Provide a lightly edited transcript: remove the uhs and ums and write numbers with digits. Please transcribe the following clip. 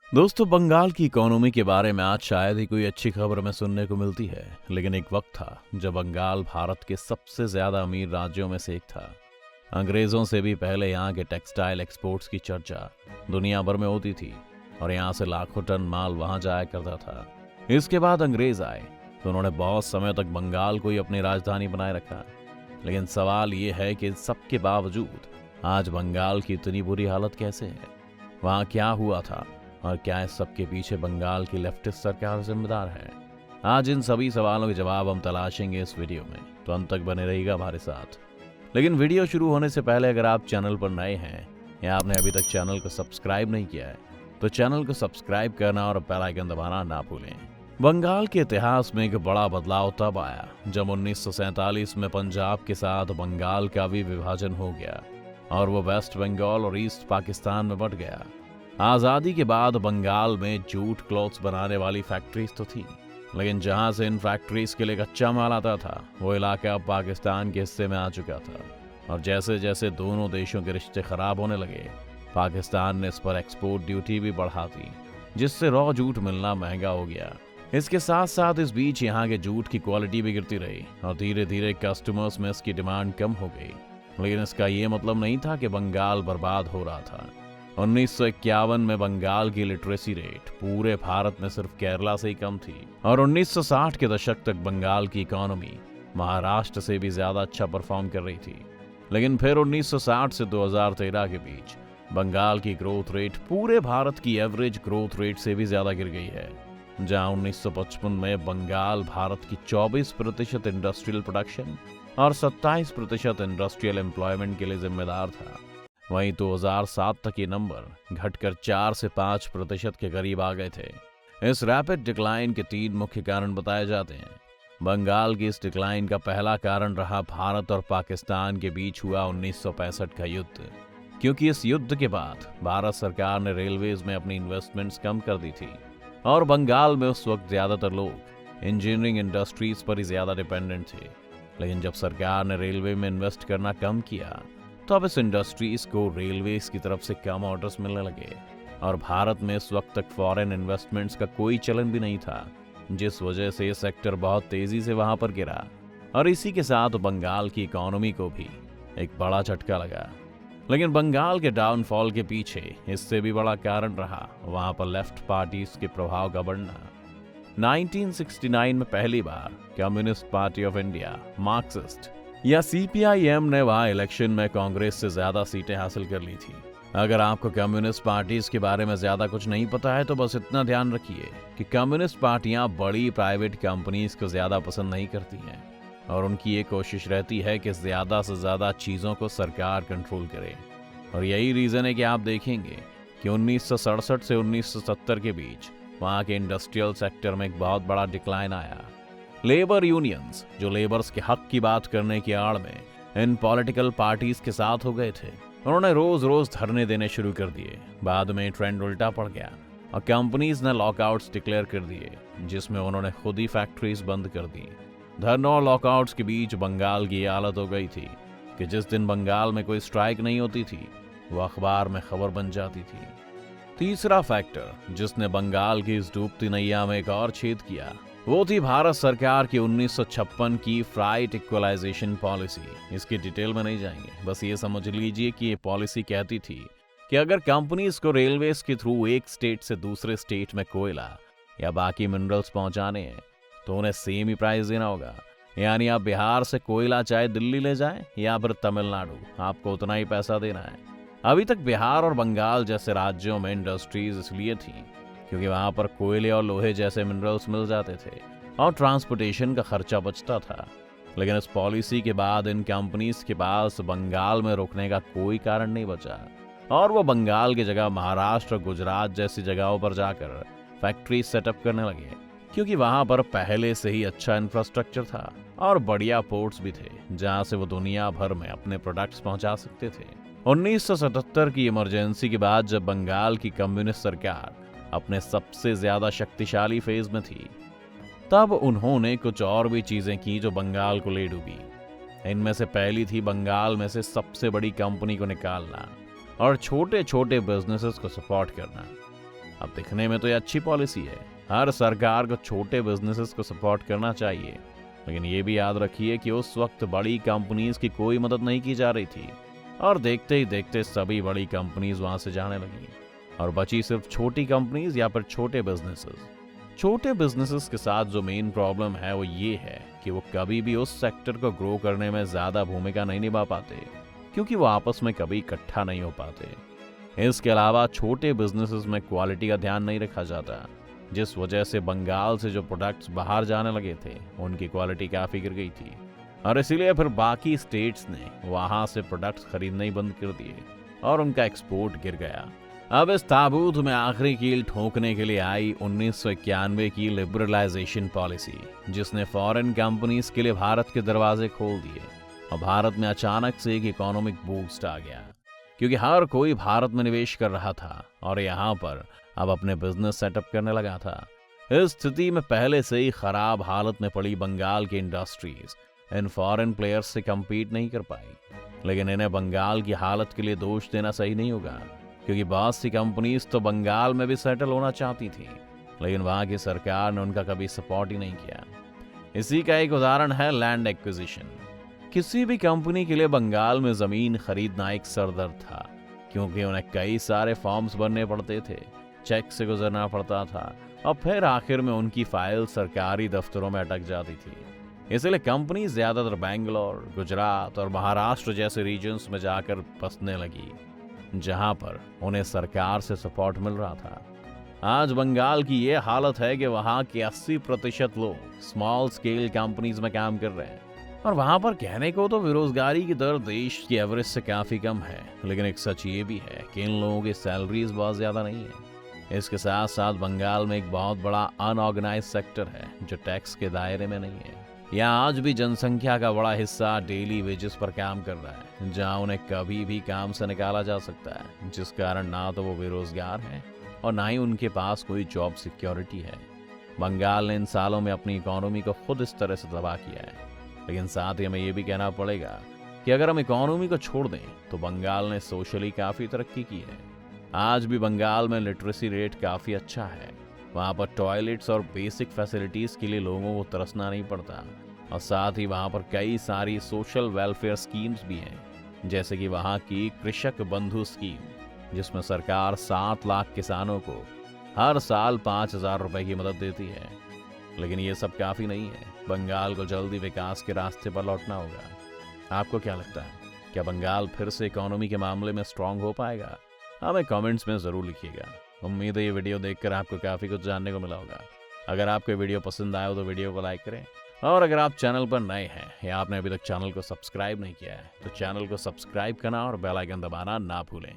दोस्तों, बंगाल की इकोनॉमी के बारे में आज शायद ही कोई अच्छी खबर हमें सुनने को मिलती है। लेकिन एक वक्त था जब बंगाल भारत के सबसे ज्यादा अमीर राज्यों में से एक था। अंग्रेजों से भी पहले यहाँ के टेक्सटाइल एक्सपोर्ट्स की चर्चा दुनिया भर में होती थी और यहाँ से लाखों टन माल वहां जाया करता था। इसके बाद अंग्रेज आए तो उन्होंने बहुत समय तक बंगाल को ही अपनी राजधानी बनाए रखा। लेकिन सवाल ये है कि इन सबके बावजूद आज बंगाल की इतनी बुरी हालत कैसे है? वहाँ क्या हुआ था और क्या इस सब के पीछे बंगाल की लेफ्टिस्ट सरकार जिम्मेदार है? आज इन सभी सवालों के जवाब हम तलाशेंगे इस वीडियो में, तो अंत तक बने रहिएगा हमारे साथ। लेकिन वीडियो शुरू होने से पहले अगर आप चैनल पर नए हैं या आपने अभी तक चैनल को सब्सक्राइब नहीं किया है तो चैनल को सब्सक्राइब करना और बेल आइकन दबाना ना भूलें। बंगाल के इतिहास में एक बड़ा बदलाव तब आया जब 1947 में पंजाब के साथ बंगाल का भी विभाजन हो गया और वो वेस्ट बंगाल और ईस्ट पाकिस्तान में बंट गया। आजादी के बाद बंगाल में जूट क्लॉथ्स बनाने वाली फैक्ट्रीज तो थी, लेकिन जहां से इन फैक्ट्रीज के लिए कच्चा माल आता था वो इलाका अब पाकिस्तान के हिस्से में आ चुका था। और जैसे जैसे दोनों देशों के रिश्ते खराब होने लगे, पाकिस्तान ने इस पर एक्सपोर्ट ड्यूटी भी बढ़ा दी, जिससे रॉ जूट मिलना महंगा हो गया। इसके साथ साथ इस बीच यहाँ के जूट की क्वालिटी भी गिरती रही और धीरे धीरे कस्टमर्स में इसकी डिमांड कम हो गई। लेकिन इसका ये मतलब नहीं था कि बंगाल बर्बाद हो रहा था। 1951 में बंगाल की लिटरेसी रेट पूरे भारत में सिर्फ केरला से ही कम थी और 1960 के दशक तक बंगाल की इकोनॉमी महाराष्ट्र से भी ज्यादा अच्छा परफॉर्म कर रही थी। लेकिन फिर 1960 से 2013 के बीच बंगाल की ग्रोथ रेट पूरे भारत की एवरेज ग्रोथ रेट से भी ज्यादा गिर गई है। जहां 1955 में बंगाल भारत की 24% इंडस्ट्रियल प्रोडक्शन और 27% इंडस्ट्रियल एम्प्लॉयमेंट के लिए जिम्मेदार था, वहीं 2007 तक ये नंबर घटकर 4 से 5% के करीब आ गए थे। इस रैपिड डिक्लाइन के 3 मुख्य कारण बताए जाते हैं। बंगाल की इस डिक्लाइन का पहला कारण रहा भारत और पाकिस्तान के बीच हुआ 1965 का युद्ध, क्योंकि इस युद्ध के बाद भारत सरकार ने रेलवेज में अपनी इन्वेस्टमेंट्स कम कर दी थी और बंगाल में उस वक्त ज्यादातर लोग इंजीनियरिंग इंडस्ट्रीज पर ही ज्यादा डिपेंडेंट थे। लेकिन जब सरकार ने रेलवे में इन्वेस्ट करना कम किया तो अब इस इंडस्ट्रीज को रेलवेज की तरफ से कम ऑर्डर्स मिलने लगे और भारत में इस वक्त तक फॉरेन इन्वेस्टमेंट्स का कोई चलन भी नहीं था, जिस वजह से ये सेक्टर बहुत तेजी से वहां पर गिरा और इसी के साथ बंगाल की इकोनॉमी को भी एक बड़ा झटका लगा। लेकिन बंगाल के डाउनफॉल के पीछे इससे भी बड़ा कारण रहा वहां पर लेफ्ट पार्टीज के प्रभाव का बढ़ना। 1969 में पहली बार Communist Party of India Marxist या सीपीआईएम ने वहां इलेक्शन में कांग्रेस से ज्यादा सीटें हासिल कर ली थी। अगर आपको कम्युनिस्ट पार्टीज के बारे में ज्यादा कुछ नहीं पता है तो बस इतना ध्यान रखिए कि कम्युनिस्ट पार्टियां बड़ी प्राइवेट कंपनीज को ज्यादा पसंद नहीं करती हैं और उनकी ये कोशिश रहती है कि ज्यादा से ज्यादा चीजों को सरकार कंट्रोल करे। और यही रीजन है कि आप देखेंगे कि 1967 से 1970 के बीच वहां के इंडस्ट्रियल सेक्टर में एक बहुत बड़ा डिक्लाइन आया। लेबर यूनियंस जो लेबर्स के हक की बात करने की आड़ में इन पॉलिटिकल पार्टीज के साथ हो गए थे, उन्होंने रोज रोज धरने देने शुरू कर दिए। बाद में ट्रेंड उल्टा पड़ गया और कंपनीज ने लॉकआउट्स डिक्लेयर कर दिए, जिसमें उन्होंने खुद ही फैक्ट्रीज बंद कर दी। धरनों और लॉकआउट्स के बीच बंगाल की हालत हो गई थी कि जिस दिन बंगाल में कोई स्ट्राइक नहीं होती थी वो अखबार में खबर बन जाती थी। तीसरा फैक्टर जिसने बंगाल की इस डूबती नैया में एक और छेद किया वो थी भारत सरकार की 1956 की फ्राइट इक्वलाइजेशन पॉलिसी। इसकी डिटेल में नहीं जाएंगे, बस ये समझ लीजिए कि ये पॉलिसी कहती थी कि अगर कंपनीज को रेलवेज के थ्रू एक स्टेट से दूसरे स्टेट में कोयला या बाकी मिनरल्स पहुंचाने हैं तो उन्हें सेम ही प्राइस देना होगा। यानी आप बिहार से कोयला चाहे दिल्ली ले जाएं या फिर तमिलनाडु, आपको उतना ही पैसा देना है। अभी तक बिहार और बंगाल जैसे राज्यों में इंडस्ट्रीज इसलिए थी क्योंकि वहां पर कोयले और लोहे जैसे मिनरल्स मिल जाते थे और ट्रांसपोर्टेशन का खर्चा बचता था। लेकिन इस पॉलिसी के बाद इन कंपनीज के पास बंगाल में रुकने का कोई कारण नहीं बचा और वो बंगाल की जगह महाराष्ट्र और गुजरात जैसी जगहों पर जाकर फैक्ट्री सेटअप करने लगे, क्योंकि वहां पर पहले से ही अच्छा इंफ्रास्ट्रक्चर था और बढ़िया पोर्ट्स भी थे जहां से वो दुनिया भर में अपने प्रोडक्ट्स पहुंचा सकते थे। 1977 की इमरजेंसी के बाद जब बंगाल की कम्युनिस्ट सरकार अपने सबसे ज्यादा शक्तिशाली फेज में थी, तब उन्होंने कुछ और भी चीजें की जो बंगाल को ले डूबी। इनमें से पहली थी बंगाल में से सबसे बड़ी कंपनी को निकालना और छोटे छोटे बिजनेसेस को सपोर्ट करना। अब दिखने में तो ये अच्छी पॉलिसी है, हर सरकार को छोटे बिजनेसेस को सपोर्ट करना चाहिए, लेकिन ये भी याद रखिए कि उस वक्त बड़ी कंपनीज की कोई मदद नहीं की जा रही थी और देखते ही देखते सभी बड़ी कंपनीज वहां से जाने लगी और बची सिर्फ छोटी कंपनीज या फिर छोटे बिजनेसेस। छोटे बिजनेसेस के साथ जो मेन प्रॉब्लम है वो ये है कि वो कभी भी उस सेक्टर को ग्रो करने में ज्यादा भूमिका नहीं निभा पाते, क्योंकि वो आपस में कभी इकट्ठा नहीं हो पाते। इसके अलावा छोटे बिजनेसेस में क्वालिटी का ध्यान नहीं रखा जाता, जिस वजह से बंगाल से जो प्रोडक्ट्स बाहर जाने लगे थे उनकी क्वालिटी काफी गिर गई थी और इसीलिए फिर बाकी स्टेट्स ने वहां से प्रोडक्ट्स खरीदना ही बंद कर दिए और उनका एक्सपोर्ट गिर गया। अब इस ताबूत में आखिरी कील ठोकने के लिए आई 1991 की लिबरलाइजेशन पॉलिसी, जिसने फॉरेन कंपनीज के लिए भारत के दरवाजे खोल दिए और भारत में अचानक से एक इकोनॉमिक बूस्ट आ गया, क्योंकि हर कोई भारत में निवेश कर रहा था और यहाँ पर अब अपने बिजनेस सेटअप करने लगा था। इस स्थिति में पहले से ही खराब हालत में पड़ी बंगाल की इंडस्ट्रीज इन फॉरेन प्लेयर्स से compete नहीं कर पाई, लेकिन इन्हें बंगाल की हालत के लिए दोष देना सही नहीं होगा, क्योंकि बहुत सी कंपनीज तो बंगाल में भी सेटल होना चाहती थी, लेकिन वहां की सरकार ने उनका कभी सपोर्ट ही नहीं किया। इसी का एक उदाहरण है लैंड एक्विजिशन। किसी भी कंपनी के लिए बंगाल में जमीन खरीदना एक सरदर्द था, क्योंकि उन्हें कई सारे फॉर्म्स भरने पड़ते थे, चेक से गुजरना पड़ता था और फिर आखिर में उनकी फाइल सरकारी दफ्तरों में अटक जाती थी। इसलिए कंपनी ज्यादातर बेंगलोर, गुजरात और महाराष्ट्र जैसे रीजन्स में जाकर बसने लगी, जहां पर उन्हें सरकार से सपोर्ट मिल रहा था। आज बंगाल की ये हालत है कि वहां के 80% लोग स्मॉल स्केल कंपनीज में काम कर रहे हैं और वहां पर कहने को तो बेरोजगारी की दर देश की एवरेज से काफी कम है, लेकिन एक सच ये भी है कि इन लोगों की सैलरीज बहुत ज्यादा नहीं है। इसके साथ साथ बंगाल में एक बहुत बड़ा अनऑर्गेनाइज सेक्टर है जो टैक्स के दायरे में नहीं है। यहाँ आज भी जनसंख्या का बड़ा हिस्सा डेली वेजेस पर काम कर रहा है, जहाँ उन्हें कभी भी काम से निकाला जा सकता है, जिस कारण ना तो वो बेरोजगार हैं और ना ही उनके पास कोई जॉब सिक्योरिटी है। बंगाल ने इन सालों में अपनी इकोनॉमी को खुद इस तरह से तबाह किया है, लेकिन साथ ही हमें ये भी कहना पड़ेगा कि अगर हम इकोनॉमी को छोड़ दें तो बंगाल ने सोशली काफी तरक्की की है। आज भी बंगाल में लिटरेसी रेट काफी अच्छा है, वहाँ पर टॉयलेट्स और बेसिक फैसिलिटीज के लिए लोगों को तरसना नहीं पड़ता और साथ ही वहाँ पर कई सारी सोशल वेलफेयर स्कीम्स भी हैं, जैसे कि वहाँ की कृषक बंधु स्कीम, जिसमें सरकार 7 लाख किसानों को हर साल 5,000 रुपए की मदद देती है। लेकिन ये सब काफी नहीं है, बंगाल को जल्दी विकास के रास्ते पर लौटना होगा। आपको क्या लगता है, क्या बंगाल फिर से इकोनॉमी के मामले में स्ट्रांग हो पाएगा? हमें कमेंट्स में जरूर लिखिएगा। उम्मीद है ये वीडियो देखकर आपको काफी कुछ जानने को मिला होगा। अगर आपको वीडियो पसंद आया हो तो वीडियो को लाइक करें, और अगर आप चैनल पर नए हैं या आपने अभी तक चैनल को सब्सक्राइब नहीं किया है तो चैनल को सब्सक्राइब करना और बेल आइकन दबाना ना भूलें।